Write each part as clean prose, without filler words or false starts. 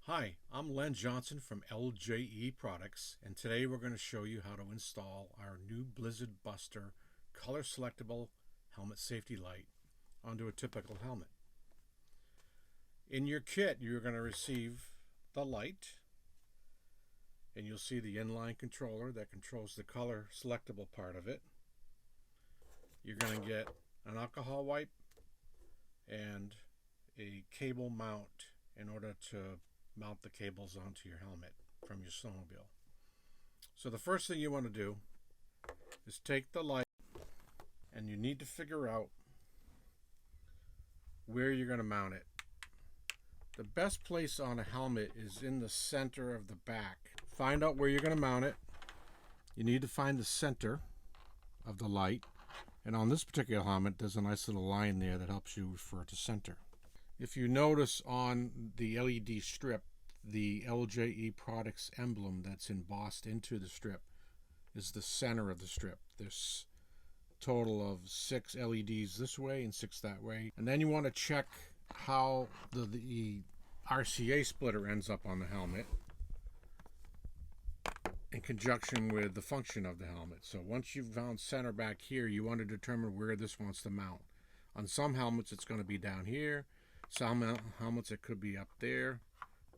Hi, I'm Len Johnson from LJE Products, and today we're going to show you how to install our new Blizzard Buster color selectable helmet safety light onto a typical helmet. In your kit, you're going to receive the light, and you'll see the inline controller that controls the color selectable part of it. You're going to get an alcohol wipe and a cable mount in order to mount the cables onto your helmet from your snowmobile. So the first thing you want to do is take the light, and you need to figure out where you're going to mount it. The best place on a helmet is in the center of the back. Find out where you're going to mount it. You need to find the center of the light, and on this particular helmet there's a nice little line there that helps you refer to center. If you notice on the LED strip, the LJE Products emblem that's embossed into the strip is the center of the strip. There's a total of 6 LEDs this way and 6 that way. And then you want to check how the RCA splitter ends up on the helmet in conjunction with the function of the helmet. So once you've found center back here, you want to determine where this wants to mount. On some helmets it's going to be down here. Some helmets it could be up there,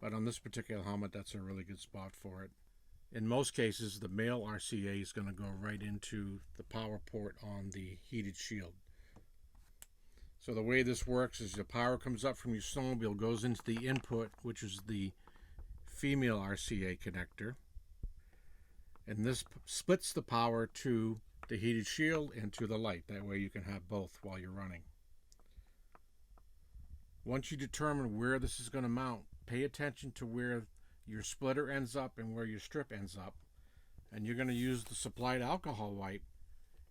but on this particular helmet that's a really good spot for it. In most cases the male RCA is going to go right into the power port on the heated shield. So the way this works is the power comes up from your snowmobile, goes into the input, which is the female RCA connector, and this splits the power to the heated shield and to the light. That way you can have both while you're running. Once you determine where this is going to mount, pay attention to where your splitter ends up and where your strip ends up. And you're going to use the supplied alcohol wipe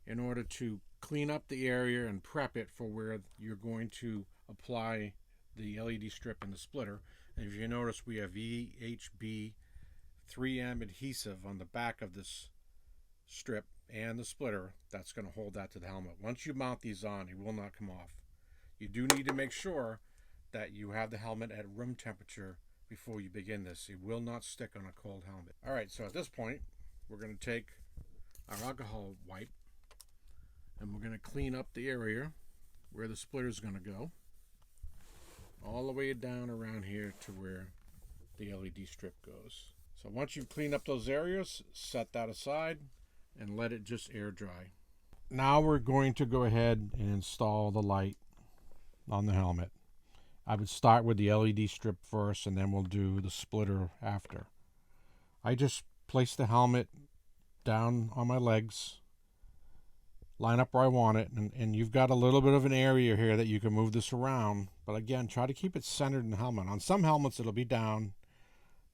in order to clean up the area and prep it for where you're going to apply the LED strip and the splitter. And if you notice, we have VHB 3M adhesive on the back of this strip and the splitter. That's going to hold that to the helmet. Once you mount these on, it will not come off. You do need to make sure that you have the helmet at room temperature before you begin this. It will not stick on a cold helmet. Alright, so at this point we're going to take our alcohol wipe and we're going to clean up the area where the splitter is going to go, all the way down around here to where the LED strip goes. So once you've cleaned up those areas, set that aside and let it just air dry. Now we're going to go ahead and install the light on the helmet. I would start with the LED strip first, and then we'll do the splitter after. I just place the helmet down on my legs, line up where I want it, and you've got a little bit of an area here that you can move this around, but again, try to keep it centered in the helmet. On some helmets it'll be down.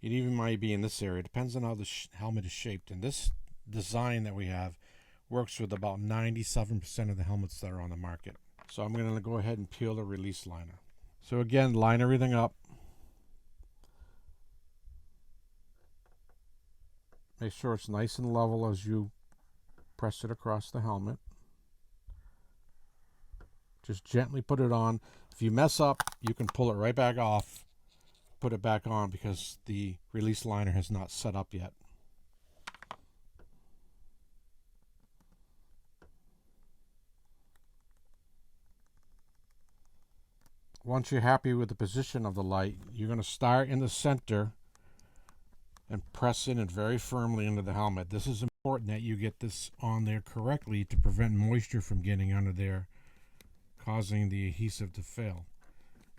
It even might be in this area. It depends on how the helmet is shaped, and this design that we have works with about 97% of the helmets that are on the market. So I'm going to go ahead and peel the release liner. So again, line everything up. Make sure it's nice and level as you press it across the helmet. Just gently put it on. If you mess up, you can pull it right back off, put it back on, because the release liner has not set up yet. Once you're happy with the position of the light, you're going to start in the center and press in it very firmly into the helmet. This is important that you get this on there correctly to prevent moisture from getting under there, causing the adhesive to fail.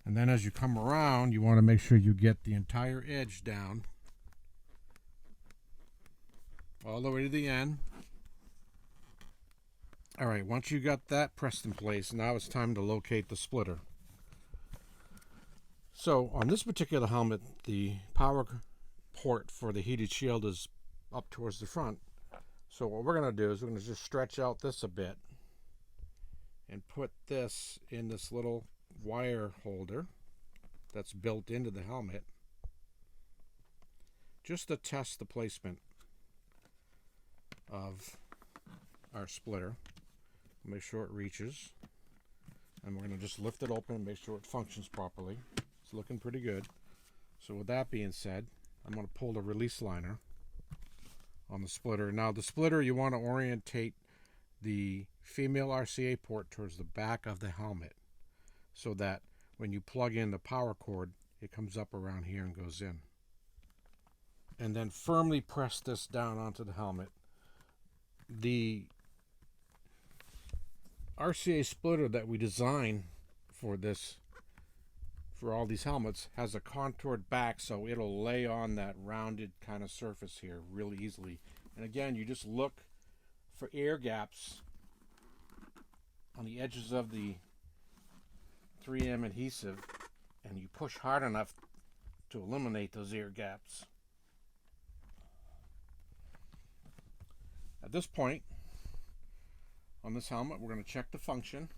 And then as you come around, you want to make sure you get the entire edge down all the way to the end. Alright, once you got that pressed in place, now it's time to locate the splitter. So on this particular helmet, the power port for the heated shield is up towards the front. So what we're going to do is we're going to just stretch out this a bit and put this in this little wire holder that's built into the helmet, just to test the placement of our splitter. Make sure it reaches, and we're going to just lift it open and make sure it functions properly. It's looking pretty good. So with that being said, I'm going to pull the release liner on the splitter. Now the splitter, you want to orientate the female RCA port towards the back of the helmet so that when you plug in the power cord, it comes up around here and goes in. And then firmly press this down onto the helmet. The RCA splitter that we designed for this, for all these helmets, has a contoured back, so it'll lay on that rounded kind of surface here really easily. And again, you just look for air gaps on the edges of the 3M adhesive, and you push hard enough to eliminate those air gaps. At this point on this helmet, we're going to check the function.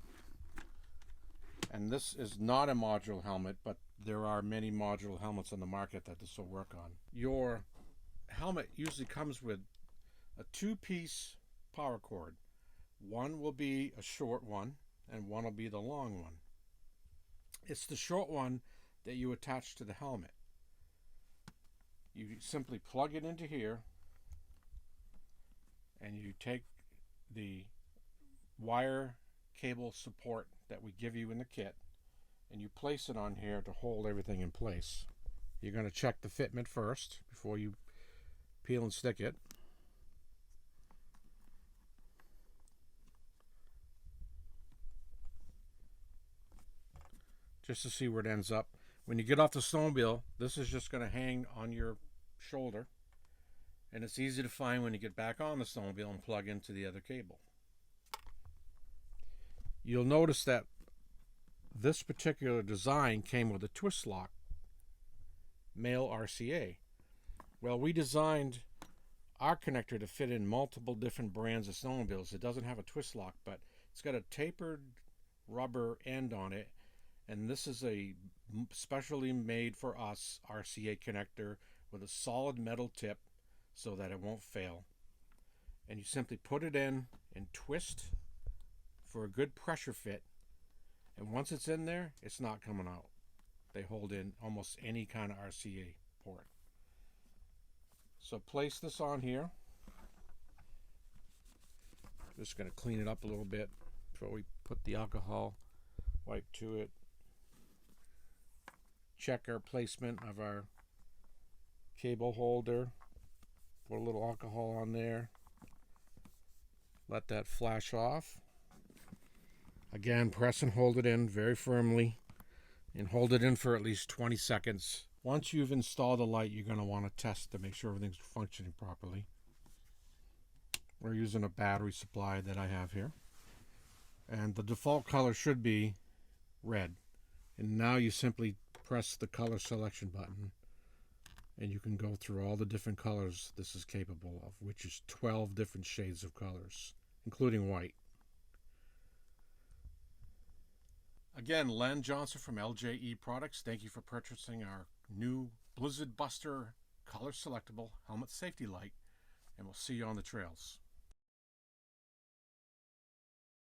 And this is not a module helmet, but there are many module helmets on the market that this will work on. Your helmet usually comes with a 2-piece power cord. One will be a short one and one will be the long one. It's the short one that you attach to the helmet. You simply plug it into here and you take the wire cable support that we give you in the kit and you place it on here to hold everything in place. You're going to check the fitment first before you peel and stick it. Just to see where it ends up. When you get off the snowmobile, this is just going to hang on your shoulder, and it's easy to find when you get back on the snowmobile and plug into the other cable. You'll notice that this particular design came with a twist lock male RCA. Well, we designed our connector to fit in multiple different brands of snowmobiles. It doesn't have a twist lock, but it's got a tapered rubber end on it, and this is a specially made for us RCA connector with a solid metal tip so that it won't fail. And you simply put it in and twist for a good pressure fit, and once it's in there, it's not coming out. They hold in almost any kind of RCA port. So place this on here. Just going to clean it up a little bit before we put the alcohol wipe to it. Check our placement of our cable holder. Put a little alcohol on there. Let that flash off. Again, press and hold it in very firmly and hold it in for at least 20 seconds. Once you've installed the light, you're going to want to test to make sure everything's functioning properly. We're using a battery supply that I have here. And the default color should be red. And now you simply press the color selection button and you can go through all the different colors this is capable of, which is 12 different shades of colors, including white. Again, Len Johnson from LJE Products. Thank you for purchasing our new Blizzard Buster color selectable helmet safety light, and we'll see you on the trails.